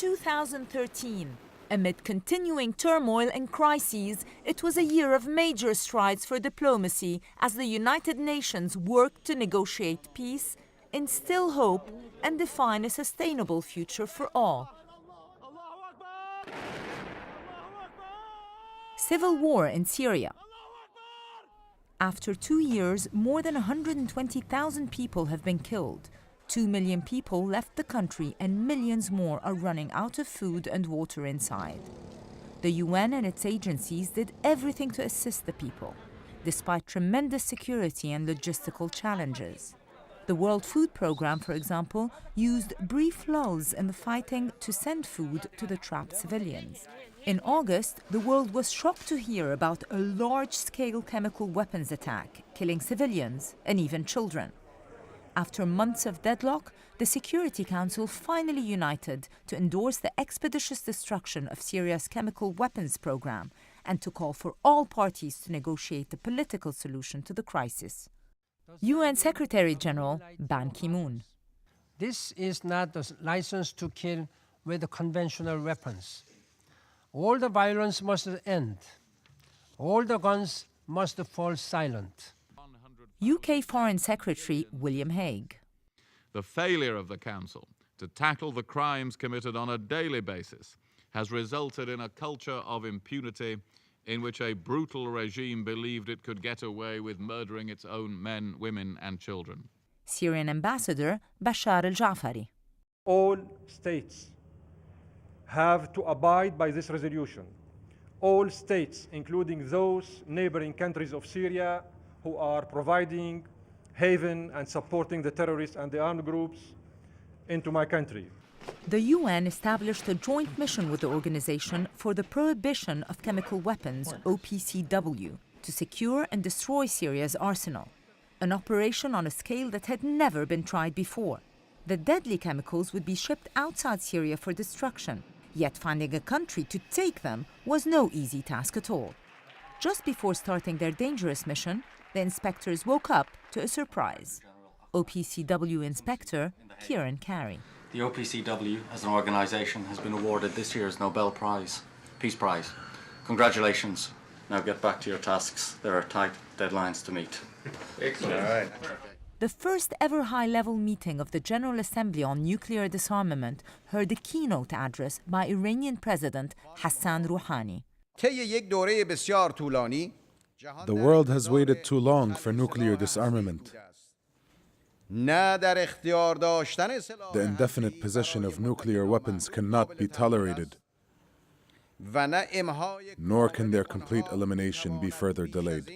2013. Amid continuing turmoil and crises, it was a year of major strides for diplomacy as the United Nations worked to negotiate peace, instill hope, and define a sustainable future for all. Civil war in Syria. After 2 years, more than 120,000 people have been killed. 2 million people left the country and millions more are running out of food and water inside. The UN and its agencies did everything to assist the people, despite tremendous security and logistical challenges. The World Food Programme, for example, used brief lulls in the fighting to send food to the trapped civilians. In August, the world was shocked to hear about a large-scale chemical weapons attack, killing civilians and even children. After months of deadlock, the Security Council finally united to endorse the expeditious destruction of Syria's chemical weapons program and to call for all parties to negotiate a political solution to the crisis. UN Secretary-General Ban Ki-moon. This is not a license to kill with conventional weapons. All the violence must end. All the guns must fall silent. UK Foreign Secretary William Hague. The failure of the Council to tackle the crimes committed on a daily basis has resulted in a culture of impunity in which a brutal regime believed it could get away with murdering its own men, women and children. Syrian Ambassador Bashar al-Jafari. All states have to abide by this resolution. All states, including those neighboring countries of Syria, who are providing haven and supporting the terrorists and the armed groups into my country. The UN established a joint mission with the organization for the prohibition of chemical weapons, OPCW, to secure and destroy Syria's arsenal, an operation on a scale that had never been tried before. The deadly chemicals would be shipped outside Syria for destruction, yet finding a country to take them was no easy task at all. Just before starting their dangerous mission, the inspectors woke up to a surprise. OPCW Inspector Kieran Carey. The OPCW, as an organisation, has been awarded this year's Nobel Prize, Peace Prize. Congratulations. Now get back to your tasks. There are tight deadlines to meet. Excellent. All right. The first ever high-level meeting of the General Assembly on nuclear disarmament heard a keynote address by Iranian President Hassan Rouhani. The world has waited too long for nuclear disarmament. The indefinite possession of nuclear weapons cannot be tolerated, nor can their complete elimination be further delayed.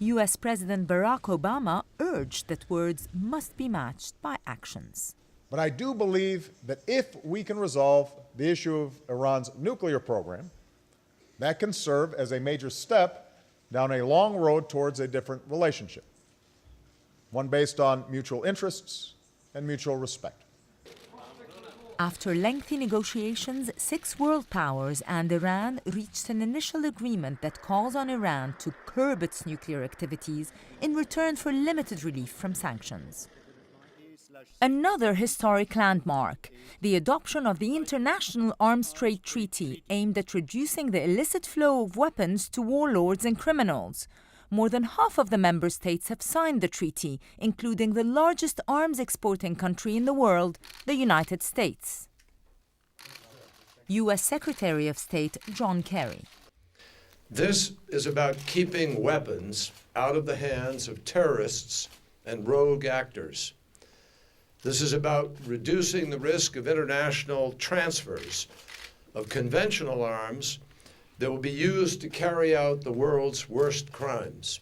US President Barack Obama urged that words must be matched by actions. But I do believe that if we can resolve the issue of Iran's nuclear program, that can serve as a major step down a long road towards a different relationship, one based on mutual interests and mutual respect. After lengthy negotiations, 6 world powers and Iran reached an initial agreement that calls on Iran to curb its nuclear activities in return for limited relief from sanctions. Another historic landmark, the adoption of the International Arms Trade Treaty aimed at reducing the illicit flow of weapons to warlords and criminals. More than half of the member states have signed the treaty, including the largest arms exporting country in the world, the United States. US Secretary of State John Kerry. This is about keeping weapons out of the hands of terrorists and rogue actors. This is about reducing the risk of international transfers of conventional arms that will be used to carry out the world's worst crimes.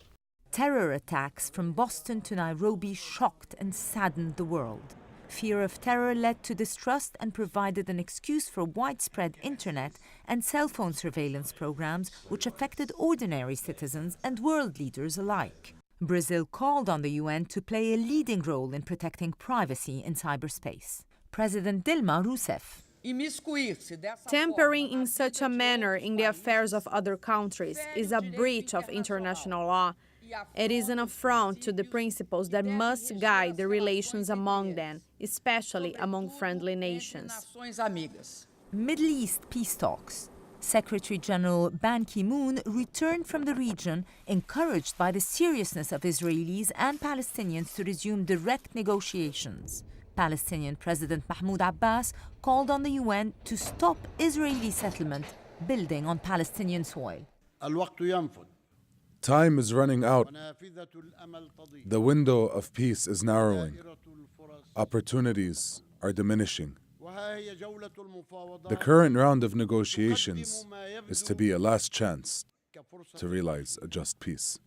Terror attacks from Boston to Nairobi shocked and saddened the world. Fear of terror led to distrust and provided an excuse for widespread internet and cell phone surveillance programs which affected ordinary citizens and world leaders alike. Brazil called on the UN to play a leading role in protecting privacy in cyberspace. President Dilma Rousseff. Tampering in such a manner in the affairs of other countries is a breach of international law. It is an affront to the principles that must guide the relations among them, especially among friendly nations. Middle East peace talks. Secretary General Ban Ki-moon returned from the region, encouraged by the seriousness of Israelis and Palestinians to resume direct negotiations. Palestinian President Mahmoud Abbas called on the UN to stop Israeli settlement building on Palestinian soil. Time is running out. The window of peace is narrowing. Opportunities are diminishing. The current round of negotiations is to be a last chance to realize a just peace.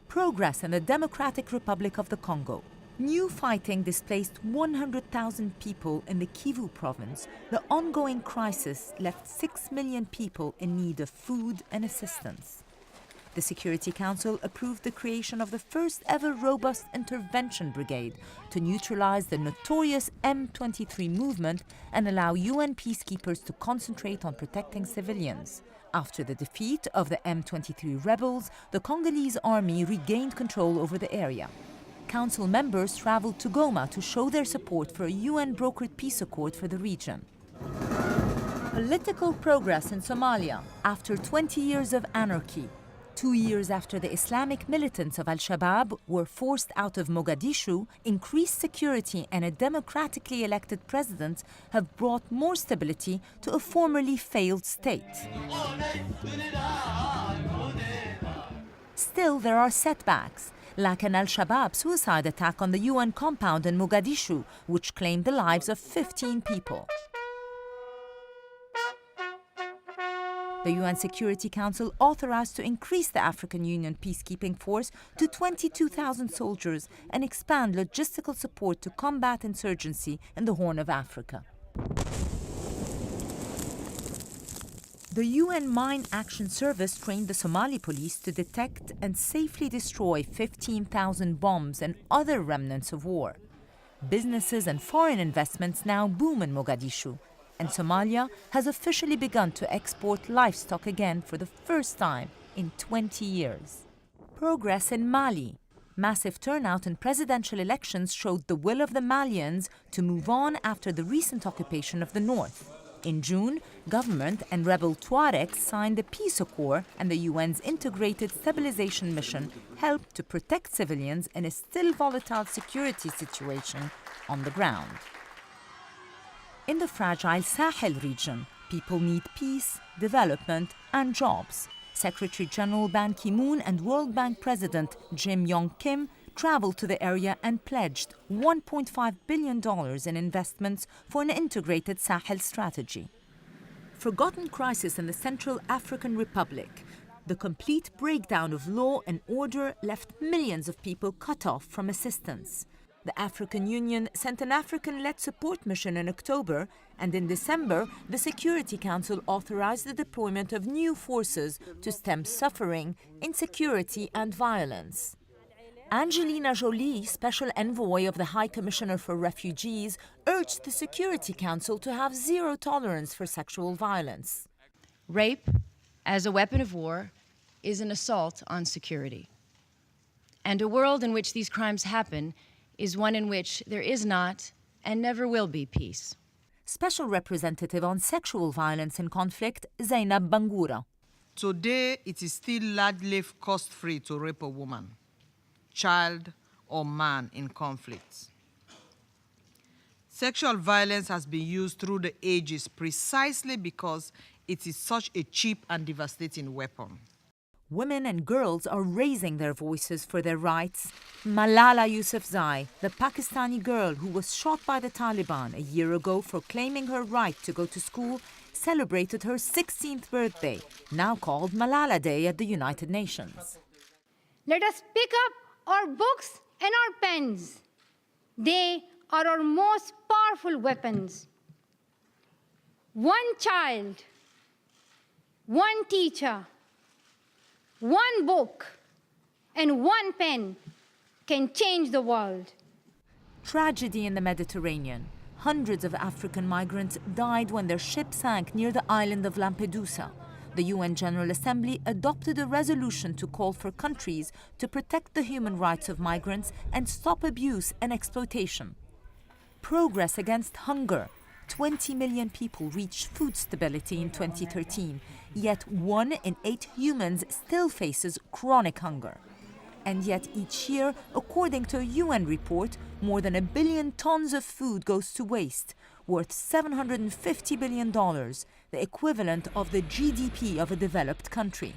Progress in the Democratic Republic of the Congo. New fighting displaced 100,000 people in the Kivu province. The ongoing crisis left 6 million people in need of food and assistance. The Security Council approved the creation of the first ever robust intervention brigade to neutralize the notorious M23 movement and allow UN peacekeepers to concentrate on protecting civilians. After the defeat of the M23 rebels, the Congolese army regained control over the area. Council members traveled to Goma to show their support for a UN-brokered peace accord for the region. Political progress in Somalia after 20 years of anarchy. 2 years after the Islamic militants of Al-Shabaab were forced out of Mogadishu, increased security and a democratically elected president have brought more stability to a formerly failed state. Still, there are setbacks, like an Al-Shabaab suicide attack on the UN compound in Mogadishu, which claimed the lives of 15 people. The UN Security Council authorized to increase the African Union peacekeeping force to 22,000 soldiers and expand logistical support to combat insurgency in the Horn of Africa. The UN Mine Action Service trained the Somali police to detect and safely destroy 15,000 bombs and other remnants of war. Businesses and foreign investments now boom in Mogadishu, and Somalia has officially begun to export livestock again for the first time in 20 years. Progress in Mali. Massive turnout in presidential elections showed the will of the Malians to move on after the recent occupation of the north. In June, government and rebel Tuaregs signed a peace accord, and the UN's integrated stabilization mission helped to protect civilians in a still volatile security situation on the ground. In the fragile Sahel region, people need peace, development, and jobs. Secretary General Ban Ki-moon and World Bank President Jim Yong Kim traveled to the area and pledged $1.5 billion in investments for an integrated Sahel strategy. Forgotten crisis in the Central African Republic. The complete breakdown of law and order left millions of people cut off from assistance. The African Union sent an African-led support mission in October, and in December, the Security Council authorized the deployment of new forces to stem suffering, insecurity, and violence. Angelina Jolie, Special Envoy of the High Commissioner for Refugees, urged the Security Council to have zero tolerance for sexual violence. Rape, as a weapon of war, is an assault on security. And a world in which these crimes happen is one in which there is not and never will be peace. Special Representative on Sexual Violence in Conflict, Zainab Bangura. Today, it is still largely cost-free to rape a woman, child, or man in conflicts. Sexual violence has been used through the ages precisely because it is such a cheap and devastating weapon. Women and girls are raising their voices for their rights. Malala Yousafzai, the Pakistani girl who was shot by the Taliban a year ago for claiming her right to go to school, celebrated her 16th birthday, now called Malala Day at the United Nations. Let us pick up our books and our pens. They are our most powerful weapons. One child, one teacher, one book, and one pen can change the world. Tragedy in the Mediterranean. Hundreds of African migrants died when their ship sank near the island of Lampedusa. the UN General Assembly adopted a resolution to call for countries to protect the human rights of migrants and stop abuse and exploitation. Progress against hunger. 20 million people reached food stability in 2013, yet 1 in 8 humans still faces chronic hunger. And yet each year, according to a UN report, more than 1 billion tons of food goes to waste, worth $750 billion, the equivalent of the GDP of a developed country.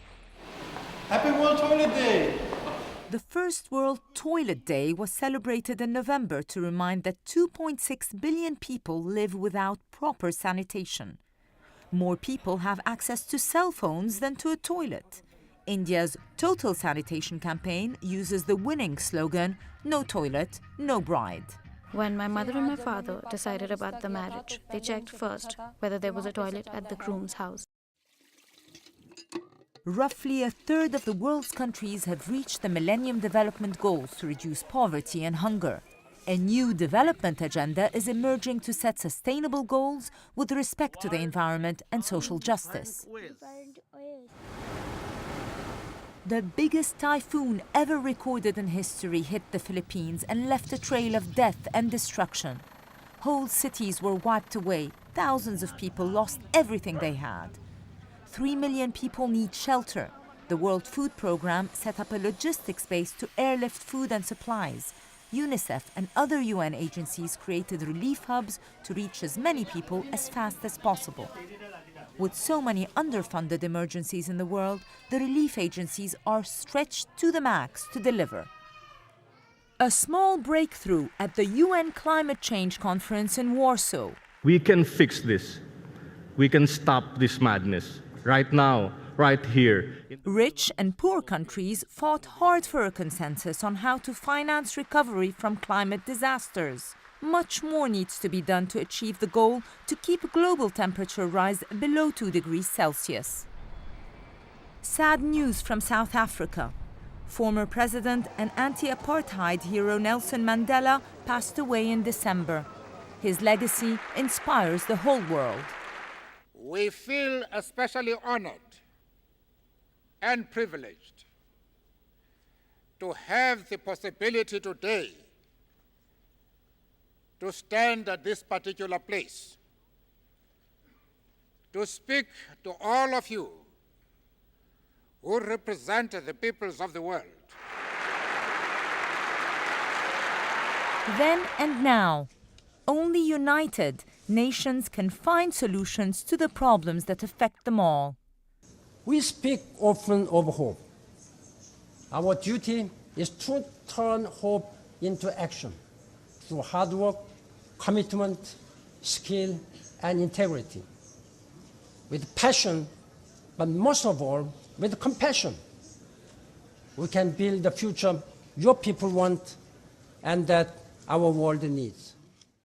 Happy World Toilet Day! The first World Toilet Day was celebrated in November to remind that 2.6 billion people live without proper sanitation. More people have access to cell phones than to a toilet. India's Total Sanitation campaign uses the winning slogan, "No toilet, no bride." When my mother and my father decided about the marriage, they checked first whether there was a toilet at the groom's house. Roughly a third of the world's countries have reached the Millennium Development Goals to reduce poverty and hunger. A new development agenda is emerging to set sustainable goals with respect to the environment and social justice. The biggest typhoon ever recorded in history hit the Philippines and left a trail of death and destruction. Whole cities were wiped away. Thousands of people lost everything they had. 3 million people need shelter. The World Food Programme set up a logistics base to airlift food and supplies. UNICEF and other UN agencies created relief hubs to reach as many people as fast as possible. With so many underfunded emergencies in the world, the relief agencies are stretched to the max to deliver. A small breakthrough at the UN Climate Change Conference in Warsaw. We can fix this. We can stop this madness right now, right here. Rich and poor countries fought hard for a consensus on how to finance recovery from climate disasters. Much more needs to be done to achieve the goal to keep global temperature rise below 2 degrees Celsius. Sad news from South Africa. Former president and anti-apartheid hero Nelson Mandela passed away in December. His legacy inspires the whole world. We feel especially honored and privileged to have the possibility today to stand at this particular place, to speak to all of you who represent the peoples of the world. Then and now, only united, nations can find solutions to the problems that affect them all. We speak often of hope. Our duty is to turn hope into action through hard work, commitment, skill, and integrity. With passion, but most of all, with compassion, we can build the future your people want and that our world needs.